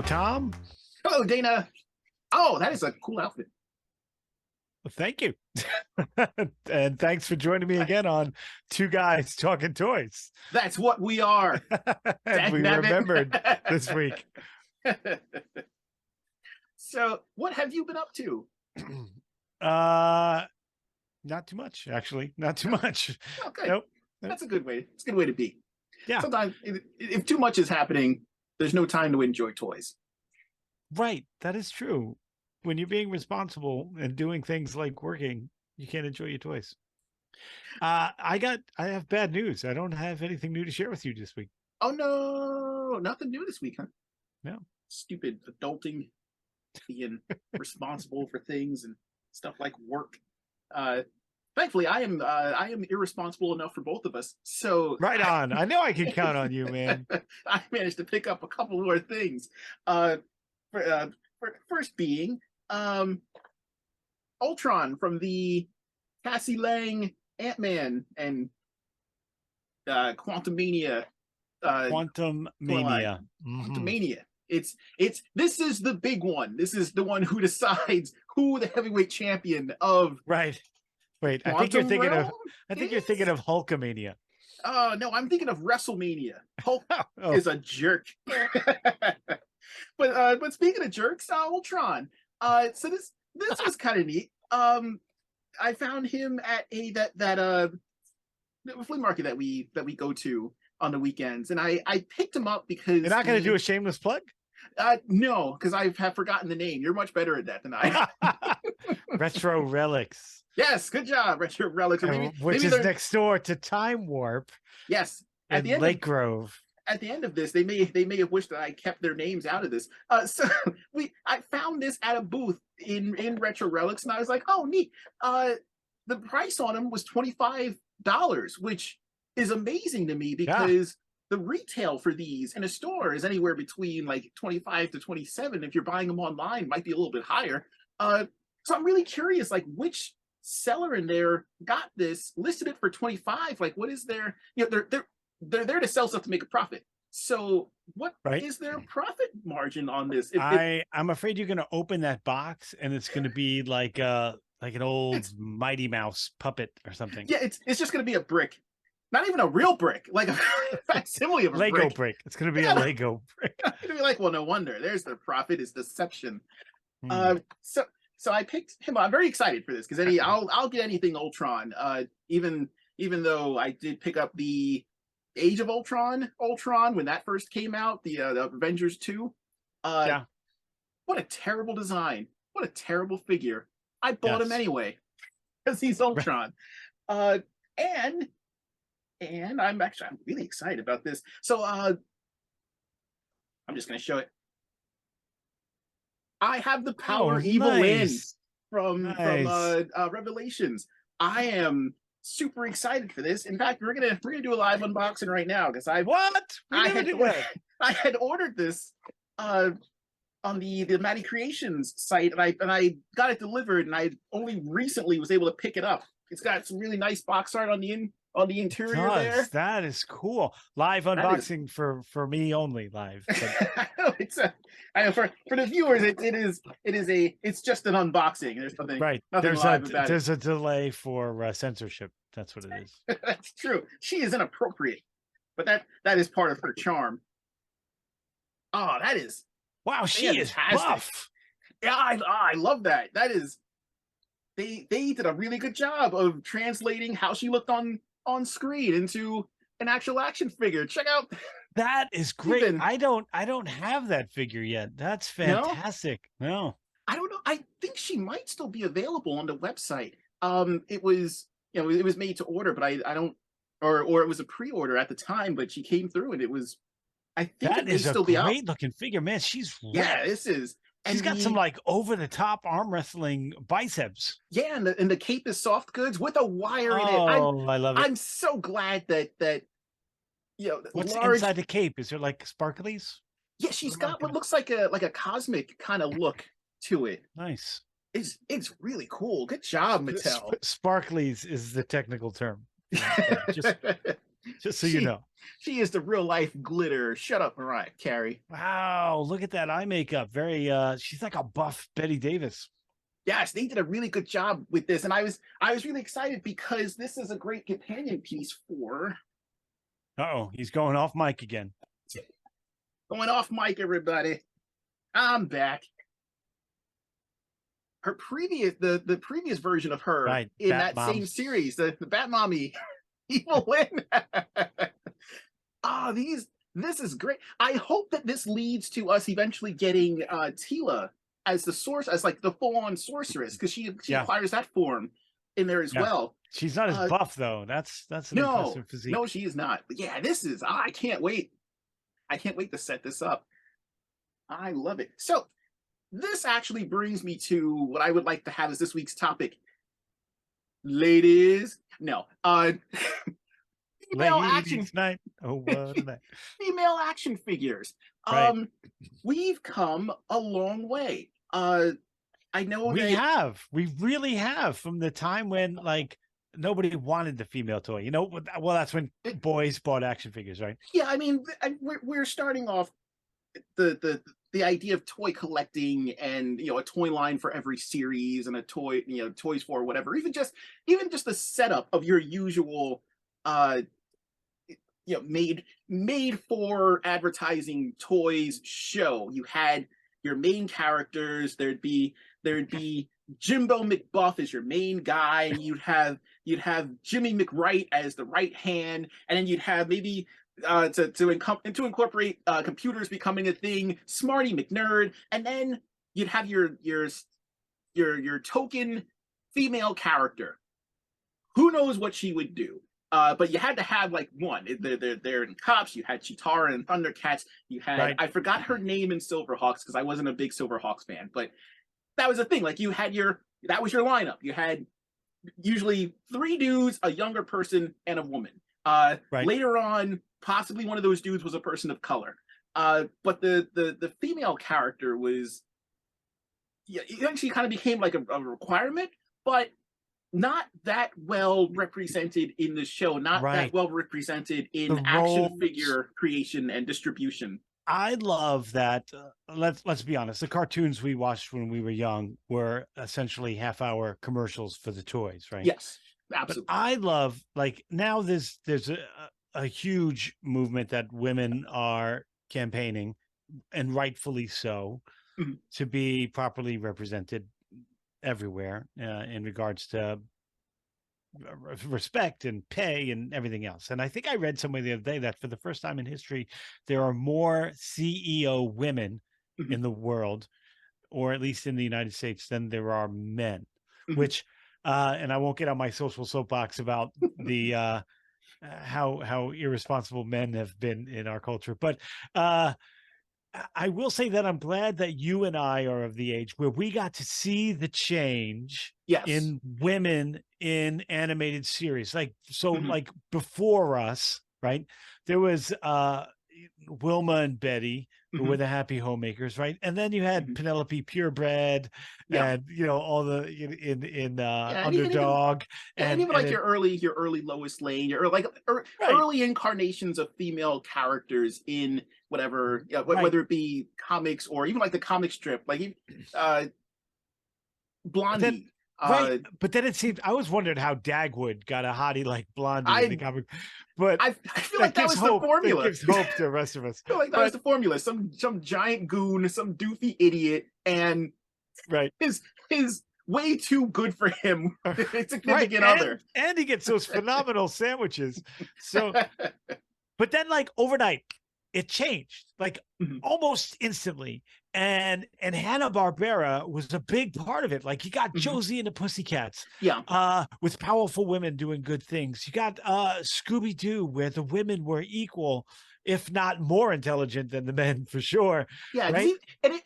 Hello, Tom. Hello, Dana. Oh, that is a cool outfit. Well, thank you. And thanks for joining me again on Two Guys Talking Toys. That's what we are. And we remembered this week. So, what have you been up to? Not too much, actually. Not too much. Oh, good. Nope. That's a good way. It's a good way to be. Yeah. Sometimes, if too much is happening, there's no time to enjoy toys. Right. That is true. When you're being responsible and doing things like working, you can't enjoy your toys. I have bad news. I don't have anything new to share with you this week. Oh no, nothing new this week, huh? No. Stupid adulting, being responsible for things and stuff like work. Thankfully, I am irresponsible enough for both of us. So right on. I know I can count on you, man. I managed to pick up a couple more things. First being Ultron from the Cassie Lang Ant-Man and Quantumania. Quantumania. Quantumania. This is the big one. This is the one who decides who the heavyweight champion of. Right. Wait, I think you're thinking of Hulkamania. Oh no, I'm thinking of WrestleMania. Hulk is a jerk. But speaking of jerks, Ultron. So this was kind of neat. I found him at that flea market that we go to on the weekends, and I picked him up because you're not going to do a shameless plug. No, because I have forgotten the name. You're much better at that than I. Retro Relics. Yes, good job, Retro Relics. Which is next door to Time Warp. Yes, at the end Lake Grove. At the end of this, they may have wished that I kept their names out of this. So I found this at a booth in Retro Relics, and I was like, oh, neat. The price on them was $25, which is amazing to me because the retail for these in a store is anywhere between like 25 to 27. If you're buying them online, might be a little bit higher. So I'm really curious, like which seller in there got this, listed it for 25. Like, what is their, they're there to sell stuff to make a profit. So what is their profit margin on this? I'm afraid you're going to open that box and it's going to be like an old Mighty Mouse puppet or something. Yeah, it's just going to be a brick. Not even a real brick, like a facsimile of a Lego brick. It's going to be a Lego brick. It's going to be like, well, no wonder. There's the profit is deception. So I picked him up. I'm very excited for this because I'll get anything Ultron. Even though I did pick up the Age of Ultron when that first came out, the Avengers 2. What a terrible design. What a terrible figure. I bought him anyway because he's Ultron. And I'm really excited about this. So I'm just going to show it. I have the power Evil in from Revelations. I am super excited for this. In fact, we're gonna do a live unboxing right now because I had ordered this on the Maddie Creations site, and I got it delivered, and I only recently was able to pick it up. It's got some really nice box art on the interior there. That is cool. Live unboxing for me only live. I know for the viewers it's just an unboxing. There's nothing live about it. There's a delay for censorship. That's what it is. That's true. She is inappropriate, but that is part of her charm. Oh, that is she is buff. Yeah, I love that. That is they did a really good job of translating how she looked on screen into an actual action figure. Check out. That is great. I don't have that figure yet. That's fantastic. No. I don't know. I think she might still be available on the website. It was made to order, but I don't, or it was a pre-order at the time, but she came through and it was, I think that is a great looking figure, man. She's this is. She's got some like over the top arm wrestling biceps. Yeah, and the cape is soft goods with a wire in it. I love it. I'm so glad that what's inside the cape? Is there like sparklies? Yeah, she's got what looks like a cosmic kind of look to it. Nice. It's really cool. Good job, Mattel. Sparklies is the technical term. Just so you She know. she is the real life glitter. Shut up, Mariah Carey. Wow, look at that eye makeup. Very she's like a buff Betty Davis. Yes, they did a really good job with this, and I was really excited because this is a great companion piece for Uh-oh, he's going off mic again. going off mic. Everybody, I'm back. Her previous the previous version of her Right, in Bat that Mom. same series, the Bat Mommy, Evil Win. Ah, these this is great. I hope that this leads to us eventually getting Tila as the source, as like the full-on sorceress, because she Yeah, acquires that form in there as yeah. well. She's not as Uh, buff though. That's an no, impressive physique. no, she is not. But yeah, this is. I can't wait. I can't wait to set this up. I love it. So this actually brings me to what I would like to have as this week's topic, ladies. No, female action Ladies night. Oh, what a night. female action figures. Right. Um, we've come a long way. I know We that. have. We really have from the time when like nobody wanted the female toy. You know, well that's when boys bought action figures, right? Yeah, I mean, we're starting off the idea of toy collecting, and a toy line for every series, and a toy, toys for whatever. Even just the setup of your usual uh made for advertising toys show. You had your main characters. There'd be Jimbo McBuff as your main guy, and you'd have Jimmy McWright as the right hand, and then you'd have maybe to incorporate computers becoming a thing, Smarty McNerd, and then you'd have your token female character. Who knows what she would do? But you had to have like one. They're in Cops. You had Chitara and Thundercats. You had, Right. I forgot her name in Silverhawks because I wasn't a big Silverhawks fan, but that was the thing. Like that was your lineup. You had usually three dudes, a younger person, and a woman. Right. Later on, possibly one of those dudes was a person of color. But the female character was, yeah, it actually kind of became like a requirement, but not that well represented in the show, not that Right. well represented The in action roles. figure creation and distribution. I love that. Let's be honest. The cartoons we watched when we were young were essentially half-hour commercials for the toys, right? Yes, But absolutely. I love like now there's a huge movement that women are campaigning, and rightfully so, Mhm. to be properly represented everywhere in regards to respect and pay and everything else. And I think I read somewhere the other day that for the first time in history, there are more CEO women Mhm. in the world, or at least in the United States, than there are men, Mhm. which, and I won't get on my social soapbox about the, how irresponsible men have been in our culture, but uh, I will say that I'm glad that you and I are of the age where we got to see the change Yes. in women in animated series. Like, so Mhm. like before us, right? There was Wilma and Betty, who were Mhm. the happy homemakers, right? And then you had Mhm. Penelope Purebred, Yeah. and all the in Yeah, and even Underdog, yeah, and even and like it your early Lois Lane, or like right, early incarnations of female characters in whatever, yeah, right. whether it be comics or even like the comic strip, like uh, But then Blondie. right, Uh, but then it seemed I was wondering how Dagwood got a hottie like Blondie in the I comic, but I feel like that that gives was the hope. That formula. gives hope to the rest of us. Feel like that was But the formula. Some giant goon, some doofy idiot, and right, his way too good for him right, significant other. and he gets those phenomenal sandwiches. So but then like overnight it changed like Mhm. almost instantly, and Hanna-Barbera was a big part of it. Like you got Mhm. Josie and the Pussycats Yeah, with powerful women doing good things. You got Scooby-Doo, where the women were equal, if not more intelligent than the men, for sure, yeah, because right?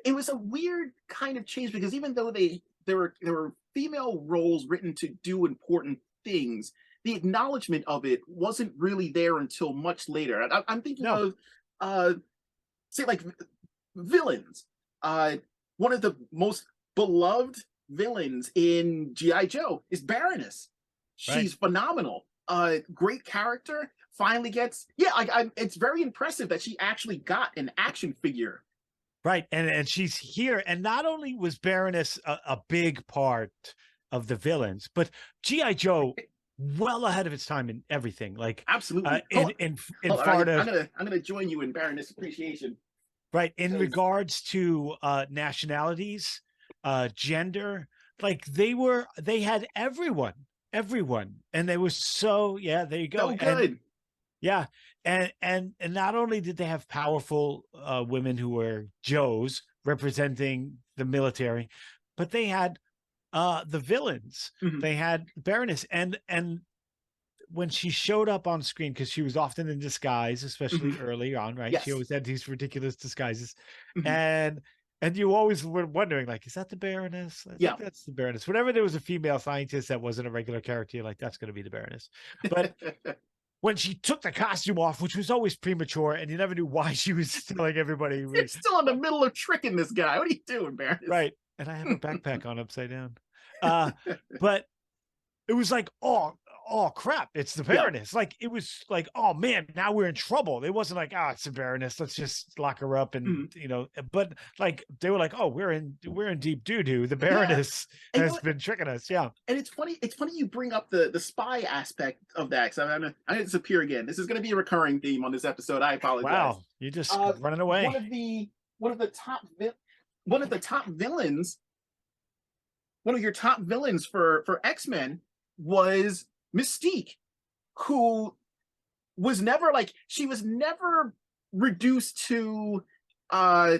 it was a weird kind of change, because even though there were female roles written to do important things, the acknowledgement of it wasn't really there until much later. I'm thinking No, of uh, say like villains. Uh, One of the most beloved villains in GI Joe is Baroness. right. She's phenomenal. great character finally gets, yeah, it's very impressive that she actually got an action figure. Right. And she's here. And not only was Baroness a big part of the villains, but G.I. Joe well ahead of its time in everything. Like Absolutely. in Hold on. far to I'm gonna join you in Baroness appreciation right in because regards to nationalities, gender, like they had everyone, and they were so yeah, there you go. so And good. yeah, and not only did they have powerful women who were Joes representing the military, but they had the villains. Mhm. They had Baroness, and when she showed up on screen, because she was often in disguise, especially Mhm. early on, right? She Yes. always had these ridiculous disguises, Mhm. and you always were wondering, like, is that the Baroness? I Yeah. think that's the Baroness. Whenever there was a female scientist that wasn't a regular character, you're like, that's going to be the Baroness. But when she took the costume off, which was always premature, and you never knew why she was telling everybody, You're still in the middle of tricking this guy. What are you doing, Baroness? right? And I have her backpack on upside down. But it was like, oh crap, it's the Yeah. Baroness. Like it was like, oh man, now we're in trouble. It wasn't like, oh, it's the Baroness. Let's just lock her up and Mhm. but like they were like, oh, we're in deep doo doo. The Yeah. Baroness And has been tricking us. Yeah. and it's funny. It's funny you bring up the spy aspect of that. Because I'm gonna disappear again. This is gonna be a recurring theme on this episode. I apologize. Wow, you're just Uh, running one away. of the one of the top one of the top villains, one of your top villains for X-Men was Mystique, who was never like, she was never reduced to uh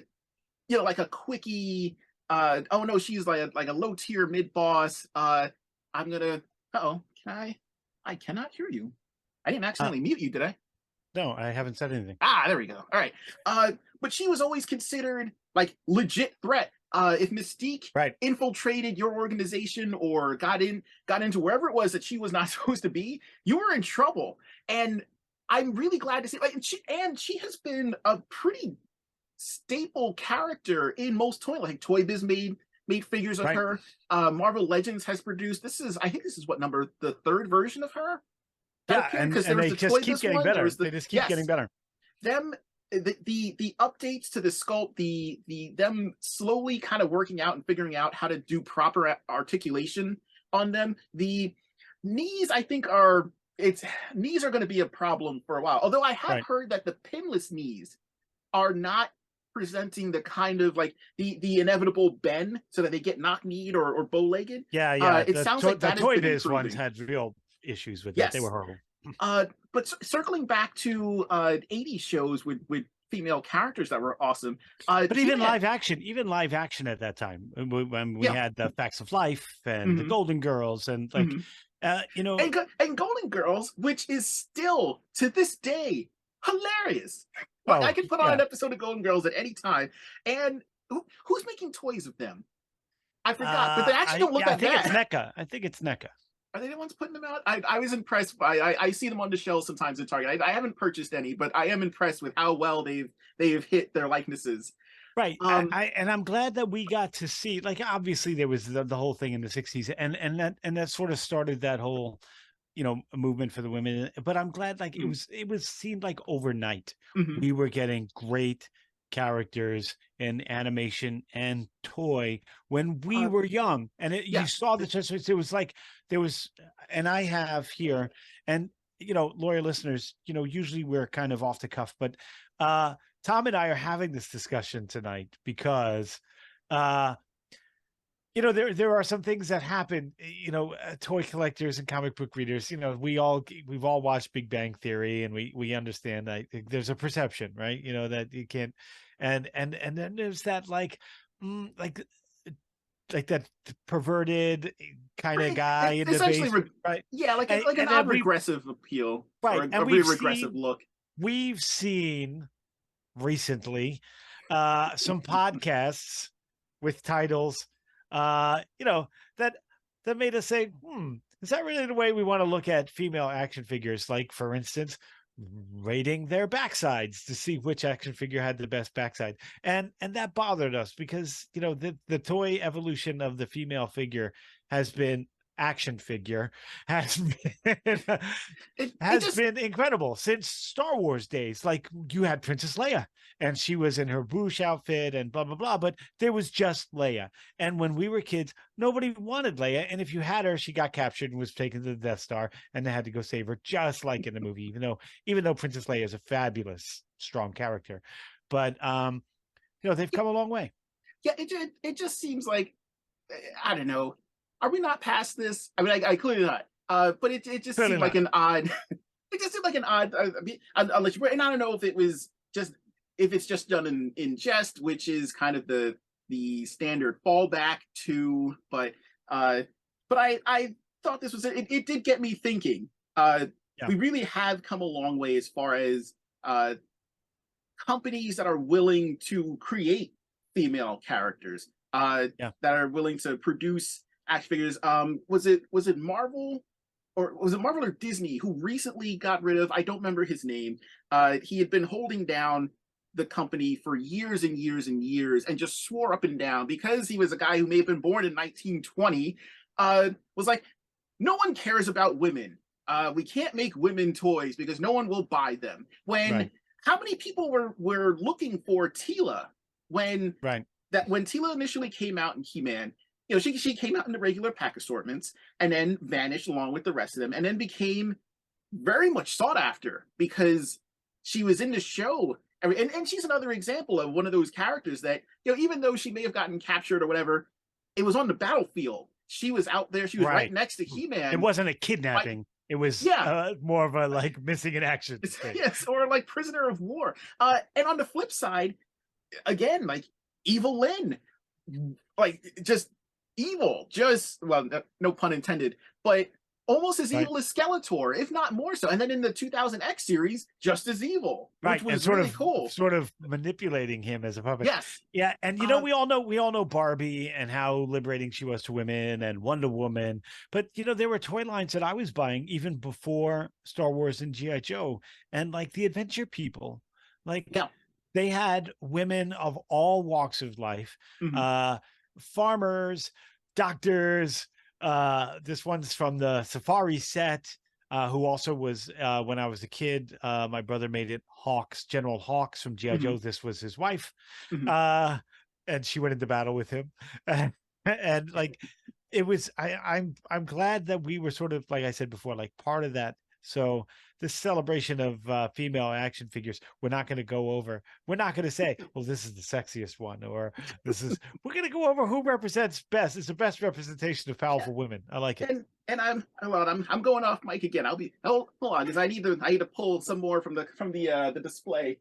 like a quickie, oh no, she's like a low tier mid boss. I'm gonna, oh, I cannot hear you. I didn't Uh, accidentally mute you, did I? no, I haven't said anything. Ah, there we go. All right. But she was always considered like legit threat. If Mystique Right. infiltrated your organization or got into wherever it was that she was not supposed to be, you were in trouble. And I'm really glad to see, like, and she has been a pretty staple character in most toy, like Toy Biz made figures of Right. her. Marvel Legends has produced, I think this is what number, the third version of her that Yeah, appeared, because there and was they the just Toy keep Biz getting one, there better. was They the, just keep getting yes, better. them, the updates to the sculpt, the them slowly kind of working out and figuring out how to do proper articulation on them. The knees, I think, are it's knees are going to be a problem for a while, although I have Right. heard that the pinless knees are not presenting the kind of like the inevitable bend so that they get knock-kneed or bow-legged. Yeah, yeah. It sounds like The that has Toy been Biz ones improving. had real issues with that. They were Yes. horrible. But circling back to 80s shows with female characters that were awesome. But He-Man, even live action at that time, when we yeah. had the Facts of Life and the Hmm. Golden Girls, and like, Hmm. you know, And Golden Girls, which is still to this day hilarious. Like, I oh could put on yeah, an episode of Golden Girls at any time. And who's making toys of them? I forgot, but they actually don't look I that think it's bad. NECA. I think it's NECA. Are they the ones putting them out? I was impressed by. I see them on the shelves sometimes at Target. I haven't purchased any, but I am impressed with how well they've hit their likenesses. Right. Um, And I'm glad that we got to see, like, obviously there was the whole thing in the 60s, and that sort of started that whole, movement for the women. But I'm glad, like, mm, it was seemed like overnight mhm, we were getting great characters in animation and toy when we uh, were young. And you yeah, saw the transformation. It was like there was, and I have here, and lawyer listeners, usually we're kind of off the cuff, but Tom and I are having this discussion tonight because uh there are some things that happen, toy collectors and comic book readers, we've all watched Big Bang Theory, and we understand that there's a perception, right, that you can't, and then there's that, like, like that perverted kind of right. guy in the Essentially, basement, right? yeah, like an And then odd regressive appeal or right, a and very regressive look. we've seen recently some podcasts with titles that made us say, is that really the way we want to look at female action figures? Like, for instance, rating their backsides to see which action figure had the best backside, and that bothered us because the toy evolution of the female figure has been action figure has been, it has just been incredible since Star Wars days. Like you had Princess Leia, and she was in her Bouche outfit and blah blah blah, but there was just Leia. And when we were kids, nobody wanted Leia, and if you had her, she got captured and was taken to the Death Star, and they had to go save her, just like in the movie. Even though Princess Leia is a fabulous, strong character, but they've come a long way. yeah, it just seems like I don't know. Are we not past this? I mean, I clearly not. But it just Clearly seemed like not. an odd. It just seemed like an odd. I mean, I'll let you. And I don't know if it was just if it's just done in jest, which is kind of the standard fallback to. Uh, but I thought this was it did get me thinking. Yeah. We really have come a long way as far as companies that are willing to create female characters, Yeah. that are willing to produce action figures. Was it Marvel, or was it Marvel or Disney who recently got rid of? I don't remember his name. He had been holding down the company for years and years and years, and just swore up and down because he was a guy who may have been born in 1920. Was like, no one cares about women. We can't make women toys because no one will buy them. When Right. how many people were looking for Tila when Right. when Tila initially came out in He-Man? She came out in the regular pack assortments and then vanished along with the rest of them, and then became very much sought after because she was in the show. And she's another example of one of those characters that, even though she may have gotten captured or whatever, it was on the battlefield. She was out there. She was right Right. next to It He-Man. wasn't a Like, kidnapping. It was yeah, more of a like missing in action thing. yes, or like prisoner of war. And on the flip side, again, like Evil Lynn, like just evil, just well, no pun intended, but almost as Right. evil as Skeletor, if not more so. And then in the 2000 X series, just as evil, which Right. And was sort really of cool. sort of manipulating him as a puppet. Yes. Yeah. And Uh, we all know Barbie and how liberating she was to women, and Wonder Woman. But there were toy lines that I was buying even before Star Wars and G.I. Joe, and like the Adventure People. Like yeah. they had women of all walks of life, Mhm. uh, farmers, doctors. This one's from the Safari set, who also was, when I was a kid, my brother made it Hawks, General Hawks from G.I. Mhm. Joe. This was his wife. Mhm. Uh, and she went into battle with him. And like it was I'm glad that we were sort of, like I said before, like part of that. So this celebration of female action figures, we're not going to go over. We're not going to say, well, this is the sexiest one, or we're going to go over who represents best. It's the best representation of Yeah. powerful women. I like it. And I'm going off mic again. Hold on, because I need to pull some more from the display.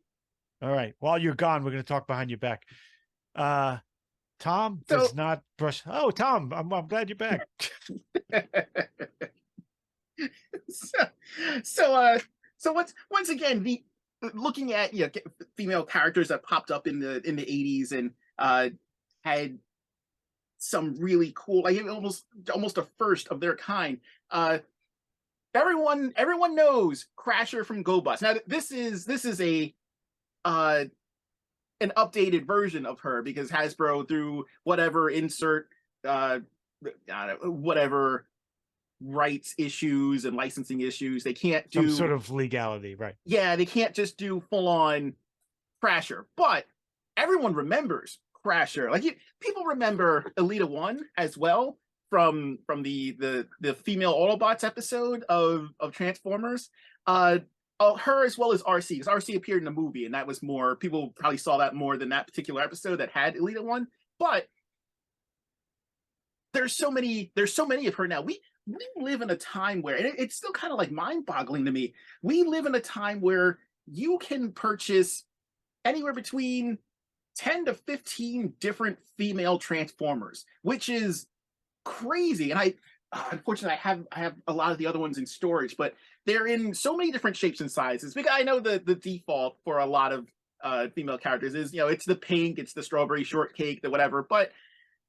All right. While you're gone, we're going to talk behind your back. Uh, Tom does So not brush. Oh, Tom, I'm glad you're back. so so once again, the looking at female characters that popped up in the 80s, and had some really cool, like almost a first of their kind. Everyone knows Crasher from GoBus. Now this is a uh an updated version of her because Hasbro, through whatever insert whatever rights issues and licensing issues, they can't Some do. sort of legality, right? Yeah, they can't just do full on Crasher. But everyone remembers Crasher. Like, people remember Elita One as well from the female Autobots episode of Transformers. Her as well as RC, because RC appeared in the movie, and that was more, people probably saw that more than that particular episode that had Elita One. But there's so many of her now. We live in a time where, and it's still kind of like mind-boggling to me. We live in a time where you can purchase anywhere between 10 to 15 different female Transformers, which is crazy. And unfortunately, I have a lot of the other ones in storage, but they're in so many different shapes and sizes. Because I know the default for a lot of female characters is, it's the pink, it's the strawberry shortcake, the whatever. But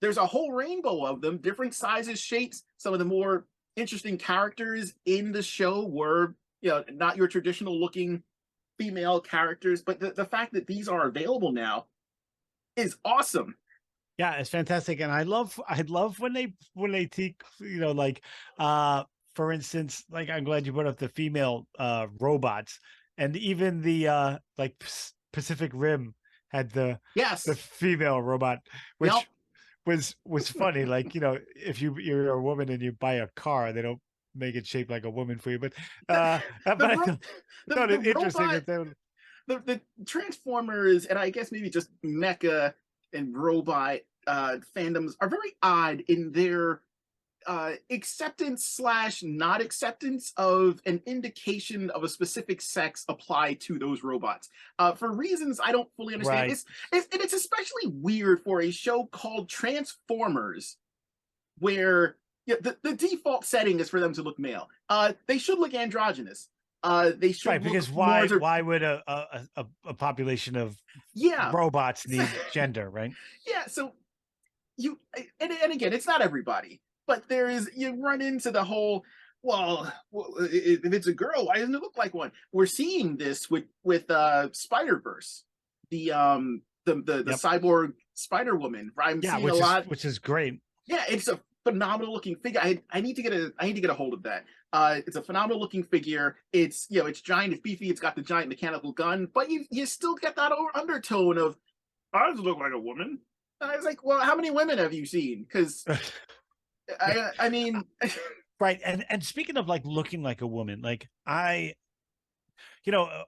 there's a whole rainbow of them, different sizes, shapes. Some of the more interesting characters in the show were, not your traditional looking female characters. But the fact that these are available now is awesome. Yeah, it's fantastic, and I love when they take, like, for instance, like, I'm glad you brought up the female robots, and even the like Pacific Rim had the Yes. female robot, Yep. which was funny. Like, if you're a woman and you buy a car, they don't make it shaped like a woman for you, but The the but I ro- thought the it interesting robot that they would. the Transformers and I guess maybe just mecha and robot fandoms are very odd in their acceptance slash not acceptance of an indication of a specific sex applied to those robots for reasons I don't fully understand. Right. And it's especially weird for a show called Transformers where yeah, the default setting is for them to look male. They should look androgynous. They Right, should look because more to why would a population of yeah, robots need gender, right? yeah. So you and again, it's not everybody, but there is you run into the whole. Well, if it's a girl, why doesn't it look like one? We're seeing this with Spider Verse, the Yep. cyborg Spider Woman. I'm Yeah, seeing a lot. which is great. Yeah, it's a phenomenal looking figure. I need to get a hold of that. It's a phenomenal looking figure. It's it's giant, it's beefy, it's got the giant mechanical gun, but you still get that undertone of I just look like a woman. And I was like, well, how many women have you seen? Because I mean, Right, and speaking of like looking like a woman, like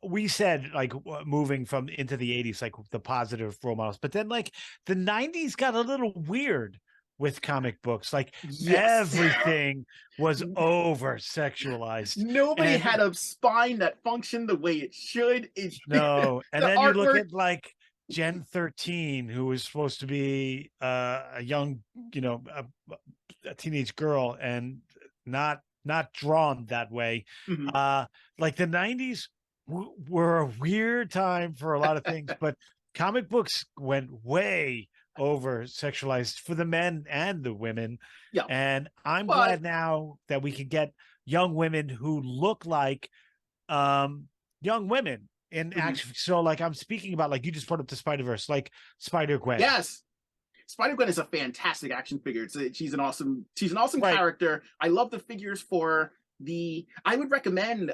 we said like moving from into the 80s, like the positive role models, but then like the 90s got a little weird with comic books. Like yes, everything was over sexualized, nobody and had a spine that functioned the way it should. no, and The then you look artwork. at like Gen 13, who was supposed to be a young, a teenage girl, and not drawn that way. Mhm. Uh, like the 90s were a weird time for a lot of things, but comic books went way over sexualized for the men and the women. Yeah, And I'm but glad now that we can get young women who look like young women in mhm. action. So like I'm speaking about, like you just put up the Spider-Verse, like Spider-Gwen. Yes, Spider Gwen is a fantastic action figure. She's an awesome Right. character. I love the figures for the. I would recommend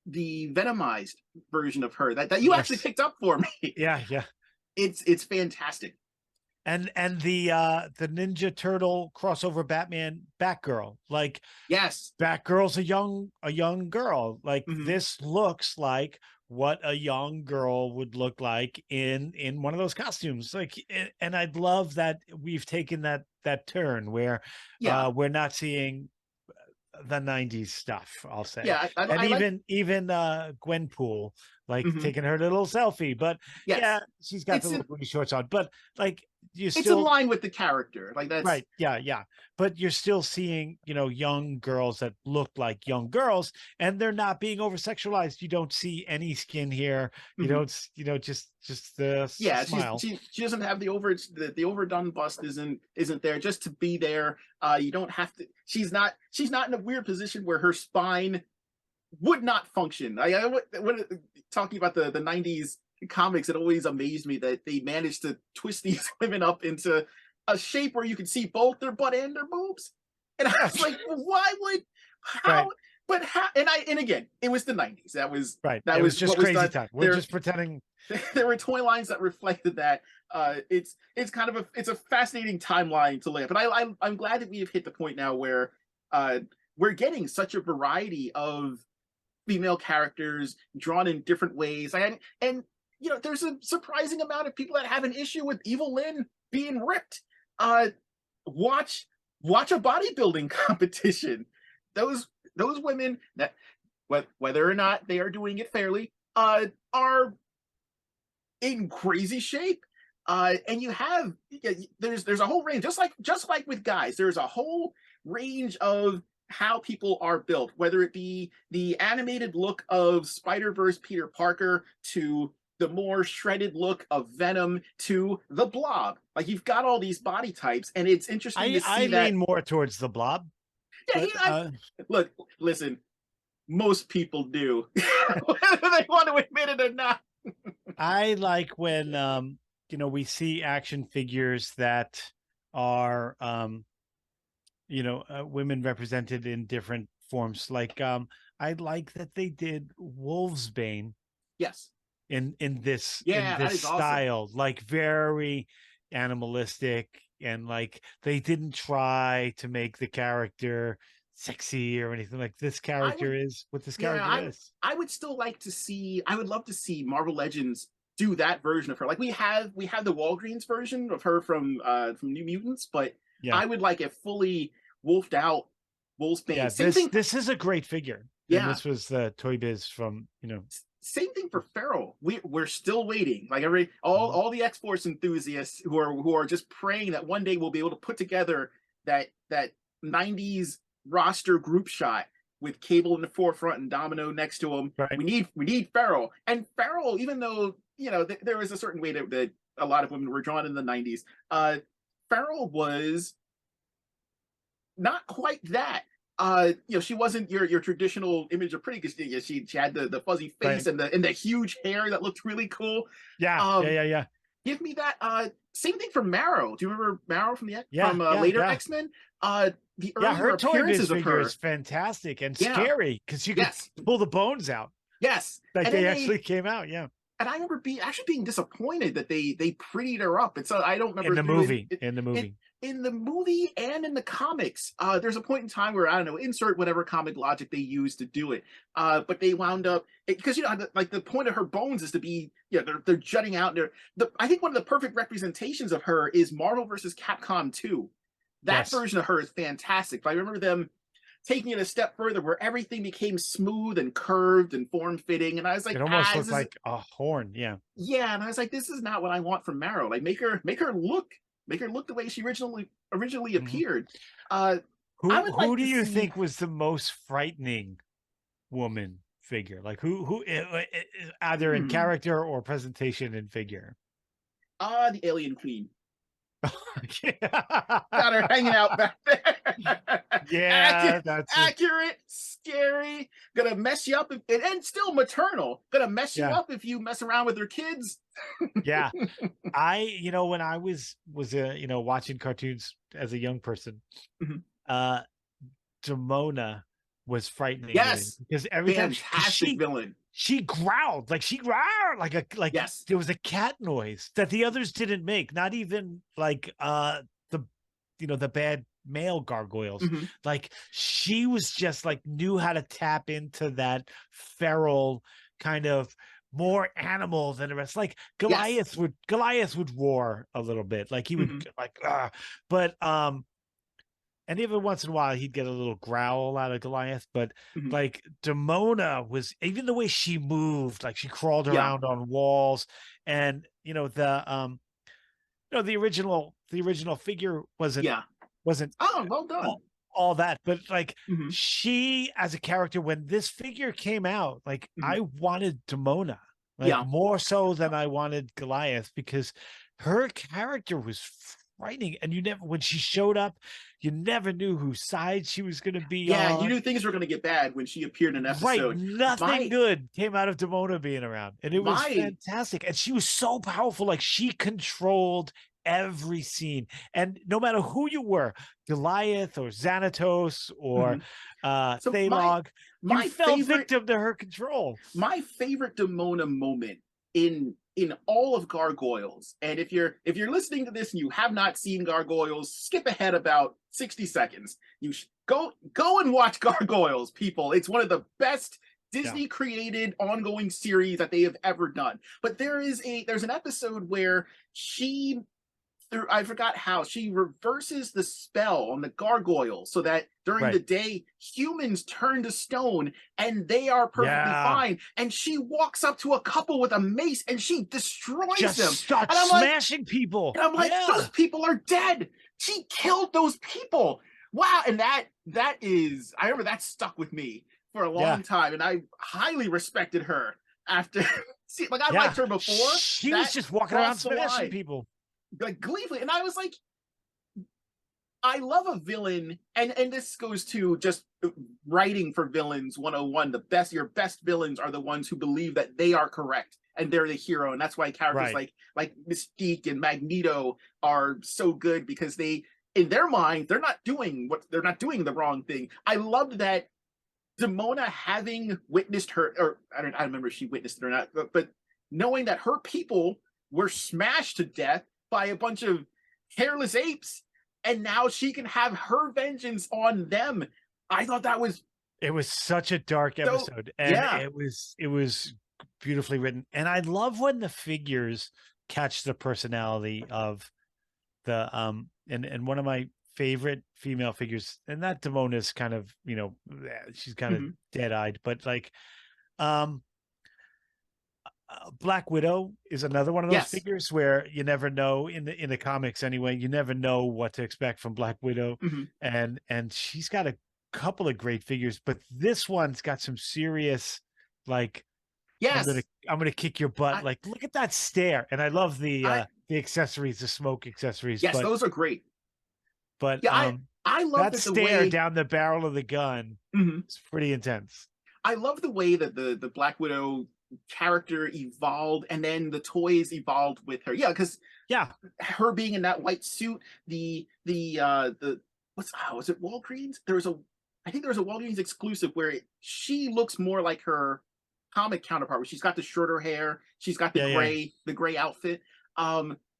the Venomized version of her that you actually Yes. picked up for me. Yeah, yeah. It's fantastic. And the Ninja Turtle crossover Batman Batgirl. Like Yes. Batgirl's a young girl. Like Hmm. this looks like what a young girl would look like in one of those costumes. Like, and I'd love that we've taken that turn where Yeah. we're not seeing the 90s stuff, I'll say. Yeah. And I like. even Gwenpool, like Hmm. taking her little selfie. But yeah, Yes. she's got the It's little in booty shorts on. But like you it's in still. line with the character. Like that's. Right. Yeah. Yeah. But you're still seeing, young girls that look like young girls, and they're not being over sexualized. You don't see any skin here. You Mhm. don't, just the Yeah, smile. she doesn't have the overdone bust isn't there just to be there. You don't have to. She's not in a weird position where her spine would not function. When talking about the '90s comics, it always amazed me that they managed to twist these women up into a shape where you could see both their butt and their boobs. And I was like, why would Right. how? But how? And again, it was the '90s. Right. That It was was just what was crazy done. time. We're just pretending. There were toy lines that reflected that. It's kind of it's a fascinating timeline to live, but I'm glad that we have hit the point now where uh, we're getting such a variety of female characters drawn in different ways, and there's a surprising amount of people that have an issue with Evil Lynn being ripped. Uh, watch watch a bodybuilding competition. Those women that whether or not they are doing it fairly are in crazy shape. And you have there's a whole range, just like with guys, there's a whole range of how people are built, whether it be the animated look of Spider-Verse Peter Parker to the more shredded look of Venom to the Blob. Like you've got all these body types, and it's interesting to I see lean that. more towards the Blob, Yeah, but look, listen, most people do, whether they want to admit it or not. I like when we see action figures that are, women represented in different forms. Like, I like that they did Wolvesbane Yes. in Yeah, that this is awesome. style, like very animalistic, and like they didn't try to make the character sexy or anything. Like, this I character would is what this Yeah, character is. I would still like to see. I would love to see Marvel Legends do that version of her. Like we have the Walgreens version of her from New Mutants, but Yeah. I would like a fully wolfed out Yeah, Wolfsbane. Same this thing. this is a great figure. And Yeah, this was the Toy Biz from, same thing for Feral. We're still waiting. Like every Mhm. all the X Force enthusiasts who are just praying that one day we'll be able to put together that '90s roster group shot with Cable in the forefront and Domino next to him. Right. We need Feral, and Feral, even though there was a certain way that a lot of women were drawn in the '90s. Feral was not quite that. She wasn't your traditional image of pretty, because she had the fuzzy face Right. and the huge hair that looked really cool. Yeah. Yeah. Um, Yeah. Yeah. Give me that. Same thing for Marrow. Do you remember Marrow Yeah. from Yeah. later Yeah. X Men? The Yeah. earlier Her Toy Biz appearances of figure is her, fantastic and yeah, scary because you could yes, pull the bones out. yes, Like, and then they they actually came out. Yeah. and I remember being disappointed that they prettied her up. It's I don't In remember the through movie. In the in movie. in the movie and in the comics. There's a point in time where I don't know, insert whatever comic logic they used to do it. But they wound up because like the point of her bones is to be they're jutting out. I think one of the perfect representations of her is Marvel versus Capcom 2. That Yes. version of her is fantastic. But I remember them taking it a step further where everything became smooth and curved and form fitting, and I was like, It almost this looked is like a horn. Yeah. yeah, and I was like, this is not what I want from Marrow. Like, make her look the way she originally Mhm. appeared. Uh, I Who would who like do to you see think was the most frightening woman figure? Like, who either in hmm, character or presentation in figure? the Alien Queen. Yeah. Got her hanging out back there. Yeah, accurate, that's a, accurate, scary. Gonna mess you up and still maternal. Gonna mess you yeah. up if you mess around with her kids. Yeah. When I was watching cartoons as a young person, Mhm. uh Demona was frightening to me Yes, because every time because fantastic villain. she growled, like she growled like Yes. there was a cat noise that the others didn't make, not even like the the bad male gargoyles. Mhm. Like, she was just like knew how to tap into that feral kind of more animal than the rest. Like, Yes. Goliath would roar a little bit, like he would Mhm. like but and even once in a while he'd get a little growl out of Goliath. But Mhm. like, Demona was, even the way she moved, like she crawled Yeah. around on walls. And the original figure wasn't Yeah. wasn't Oh, well done. all that. But like, Mhm. she as a character, when this figure came out, like, Mhm. I wanted Demona, like, Yeah. more so than I wanted Goliath, because her character was frightening. And you never, when she showed up, you never knew whose side she was going to be Yeah, you on. knew things were going to get bad when she appeared in an Right, episode. nothing My good came out of Demona being around, and it was my fantastic. And she was so powerful, like she controlled every scene. And no matter who you were, Goliath or Xanatos or mhm. So Thalog, you my fell favorite victim to her control. my favorite Demona moment in all of Gargoyles. And if you're listening to this and you have not seen Gargoyles, skip ahead about 60 seconds. You go and watch Gargoyles, people. It's one of the best Yeah. Disney created ongoing series that they have ever done. But there's an episode where she through I forgot how she reverses the spell on the gargoyle so that during the Right. day humans turn to stone and they are perfectly Yeah. fine. And she walks up to a couple with a mace and she destroys Just them. start And I'm like, smashing people. and I'm like, those Yeah. people are dead. She killed those people. Wow. And that is, I remember that stuck with me for a Yeah. long time. And I highly respected her after. See, like I Yeah. liked her before. She was That just walking around crossed the smashing line people. like gleefully. And I was like, I love a villain, and this goes to just writing for villains 101. Your best villains are the ones who believe that they are correct and they're the hero, and that's why characters Right. like Mystique and Magneto are so good because they, in their mind, they're not doing the wrong thing. I loved that Demona having witnessed her, or I don't remember if she witnessed it or not, but knowing that her people were smashed to death by a bunch of hairless apes, and now she can have her vengeance on them. I thought that was It was such a dark so, episode, and yeah. it was beautifully written. And I love when the figures catch the personality of the and one of my favorite female figures, and that Demona's kind of, she's kind of Mhm. dead-eyed, but like um Black Widow is another one of those Yes. figures where you never know, in the comics anyway, you never know what to expect from Black Widow, Mhm. and she's got a couple of great figures, but this one's got some serious, like, I'm gonna Yes. I'm gonna kick your butt. I Like, look at that stare. And I love I the accessories, the smoke accessories, yes, but those are great. but Yeah, um I love that that the stare way. down the barrel of the gun Mhm. is pretty intense. I love the way that the Black Widow character evolved, and then the toys evolved with her. Yeah, because Yeah, her being in that white suit, the what's, was it Walgreens? There was a, I think there was a Walgreens exclusive where she looks more like her comic counterpart, where she's got the shorter hair, she's got yeah. the gray outfit.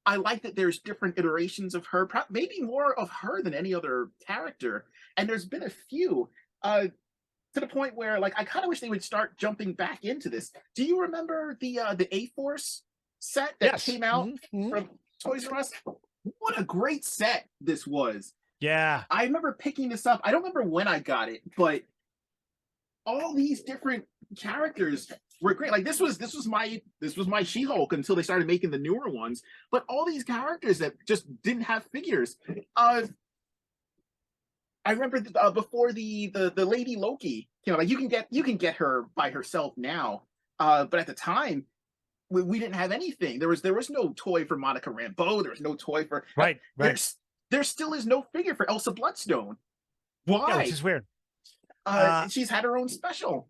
I like that there's different iterations of her, maybe more of her than any other character, and there's been a few. To the point where, like, I kind of wish they would start jumping back into this. Do you remember the A Force set that Yes. came out Mhm. from Toys R Us? What a great set this was! Yeah. I remember picking this up. I don't remember when I got it, but all these different characters were great. Like, this was my She Hulk until they started making the newer ones. But all these characters that just didn't have figures. I remember before the Lady Loki, like, you can get her by herself now, but at the time we didn't have anything. There was no toy for Monica Rambeau. There was no toy for Right, right. there still is no figure for Elsa Bloodstone. Yeah, which Why? is weird. Uh She's had her own special.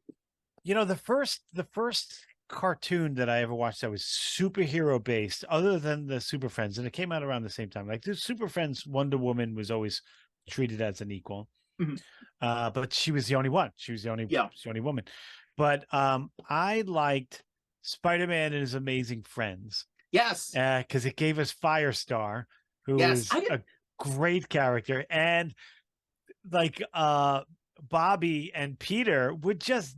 the first cartoon that I ever watched that was superhero based, other than the Super Friends, and it came out around the same time. Like, the Super Friends, Wonder Woman was always treated as an equal. Mhm. But she was the only one. Yeah. She was the only woman. But I liked Spider-Man and his Amazing Friends, Yes. because it gave us Firestar, who Yes. was I did. a great character, and like Bobby and Peter were just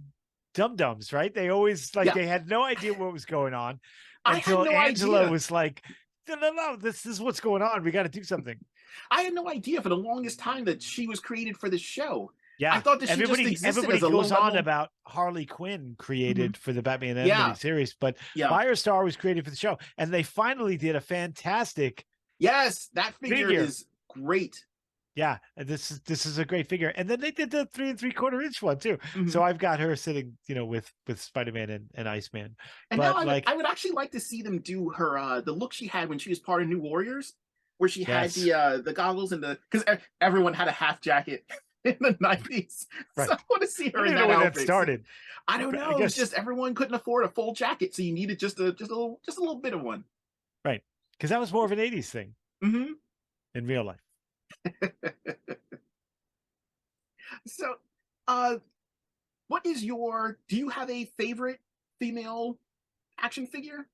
dum dums, right? They always, like, Yeah. they had no idea what was going on I had until no Angela idea. was like, "No, no, no! This is what's going on. We got to do something." I had no idea for the longest time that she was created for the show. I Yeah, thought that she just existed everybody as a low goes on level. about Harley Quinn Mhm. created for the Batman Yeah. animated series, but Yeah. Firestar was created for the show, and they finally did a fantastic Yes, that figure figure. is great. Yeah, and this is a great figure. And then they did the 3 3/4 inch one too. So Mhm. I've got her sitting, with Spider-Man and Iceman. And now But, like, I would actually like to see them do her the look she had when she was part of New Warriors, where she had yes, the goggles and the, because everyone had a half jacket in the 90s. So I right. want to see I her don't in even know that where that outfit. started. I don't But I know. It was guess, just everyone couldn't afford a full jacket, so you needed just a little bit of one. right, because that was more of an 80s thing Hmm. in real life. So, uh, what is your? Do you have a favorite female action figure?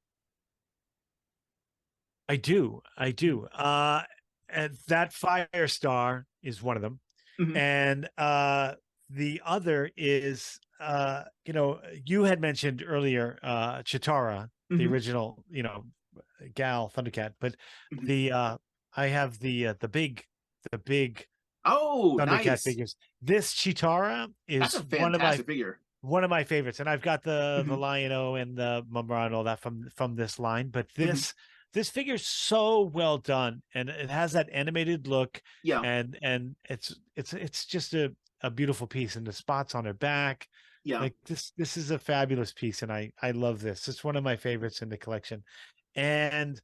I do. I do. And that Firestar is one of them. Hmm. And the other is, you had mentioned earlier, Chitara, the Hmm. original, gal Thundercat, but Hmm. the I have the big Oh, Thundercat nice. figures. This Chitara That's is a fantastic figure. one of my favorites, and I've got the Hmm. Lion-O and the Mumbra and all that from this line. But Hmm. this figure's so well done, and it has that animated look, Yeah, and it's just a beautiful piece, and the spots on her back. yeah. Like, this is a fabulous piece, and I love this. It's one of my favorites in the collection. And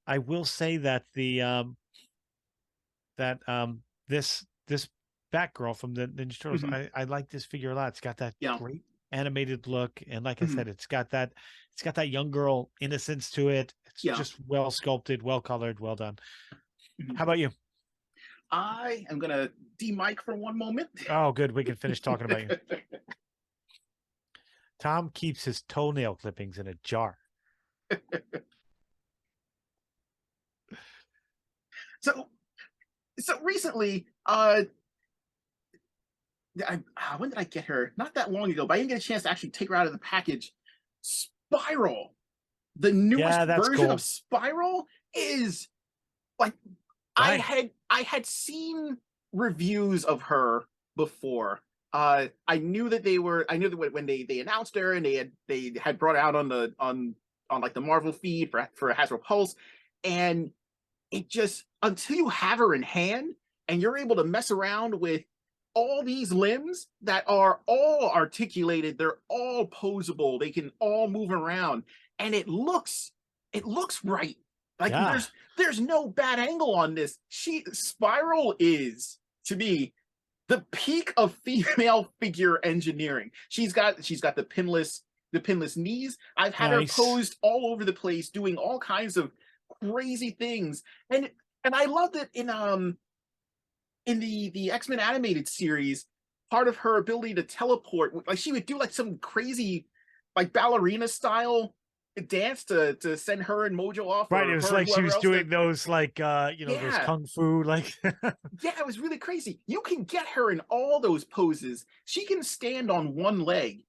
I will say that this Batgirl from the Ninja Turtles, Hmm. I like this figure a lot. It's got that Yeah. great animated look, and like I Mhm. said, it's got that young girl innocence to it. It's Yeah. just well sculpted, well colored, well done. Mhm. How about you? I am gonna de-mic for one moment. Oh, good. We can finish talking about you. Tom keeps his toenail clippings in a jar. So so recently, when did I get her? Not that long ago, but I didn't get a chance to actually take her out of the package. Spiral, the newest Yeah, that's version of cool. Spiral, is like Right. I had seen reviews of her before. I knew that when they announced her and they had brought out on the on like the Marvel feed for Hasbro Pulse, and it just, until you have her in hand and you're able to mess around with all these limbs that are all articulated, they're all posable, they can all move around, and it looks right. Like Yeah. there's no bad angle on this. Spiral is, to me, the peak of female figure engineering. She's got the pinless knees. I've had her Nice. posed all over the place doing all kinds of crazy things. And I loved it in the X-Men animated series, part of her ability to teleport, like she would do like some crazy like ballerina style dance to send her and Mojo off, Right. It or was her and like she whoever was else doing to. those like those Yeah, kung fu like yeah, it was really crazy. You can get her in all those poses. She can stand on one leg,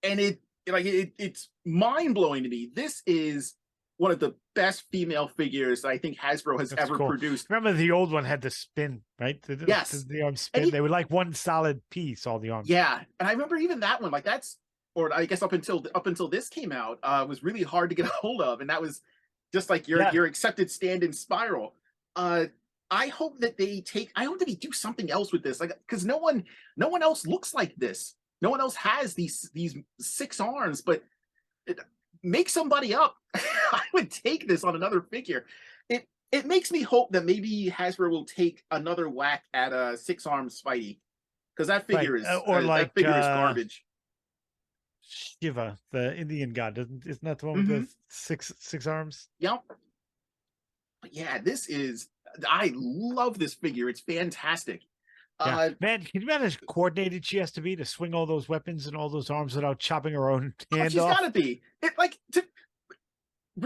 and it's mind blowing to me. This is one of the best female figures I think Hasbro has That's ever cool. produced. Remember the old one had the spin, right? Yes, The arms and spin. They were like one solid piece, all the arms. yeah, and I remember even that one, like that's, or I guess up until this came out, was really hard to get a hold of, and that was just like Yeah. your accepted stand-in Spiral. Uh, I hope that they do something else with this, like because no one else looks like this. No one else has these six arms, but it, make somebody up. I would take this on another figure. It makes me hope that maybe Hasbro will take another whack at a six arm Spidey, because Right. Or that like figure is garbage. Shiva, the Indian god. Isn't that the one with Mm-hmm. the six arms? Yep. But yeah, this is, I love this figure. It's fantastic. Yeah. Uh, Man, can you imagine how coordinated she has to be to swing all those weapons and all those arms without chopping her own oh, hand she's got to off? be.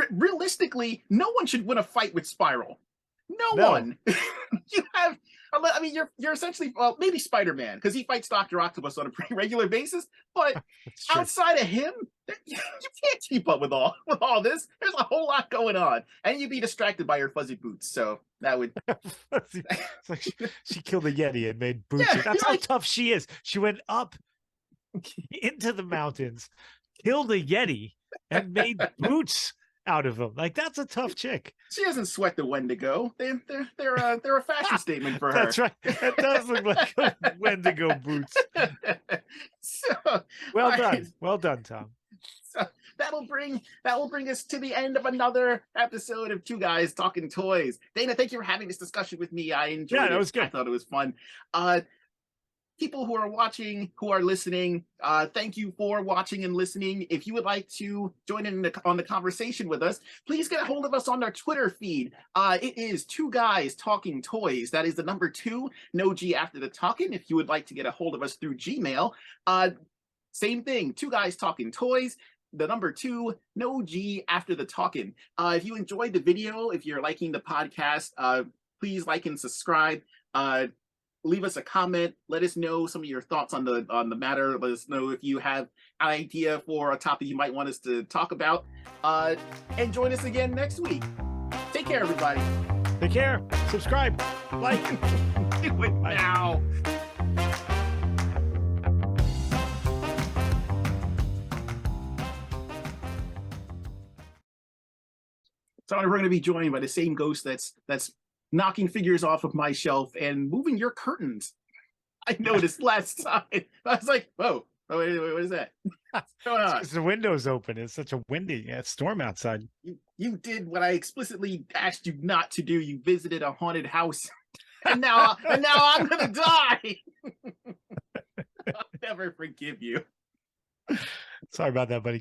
Realistically, no one should win a fight with Spiral. No No. one. You have, I mean, you're essentially, well, maybe Spider-Man, because he fights Doctor Octopus on a pretty regular basis. But That's true. outside of him, you can't keep up with all this. There's a whole lot going on, and you'd be distracted by your fuzzy boots. So that would, It's like she killed a Yeti and made boots. yeah, That's you're how like, tough she is. She went up into the mountains, killed a Yeti, and made boots out of them. Like that's a tough chick. she doesn't sweat the Wendigo. They're a fashion statement for That's her. right. That does look like a Wendigo boots. So, Well all right. done. Well done, Tom. So that will bring us to the end of another episode of Two Guys Talking Toys. Dana, thank you for having this discussion with me. I Yeah, enjoyed that it. was I good. thought it was fun. People who are watching, who are listening, thank you for watching and listening. If you would like to join in on the conversation with us, please get a hold of us on our Twitter feed. It is Two Guys Talking Toys. That is the number two, no G after the talking. If you would like to get a hold of us through Gmail, same thing, Two Guys Talking Toys. The number two, no G after the talking. If you enjoyed the video, if you're liking the podcast, please like and subscribe. Leave us a comment. Let us know some of your thoughts on the matter. Let us know if you have an idea for a topic you might want us to talk about. And join us again next week. Take care, everybody. Take care. Subscribe. Like. Do it now. So we're going to be joined by the same ghost that's knocking figures off of my shelf and moving your curtains. I noticed last time. I was like, whoa, what is that? What's going on? Because the window's open. It's such a windy storm outside. You did what I explicitly asked you not to do. You visited a haunted house, and now I'm gonna die. I'll never forgive you. Sorry about that, buddy.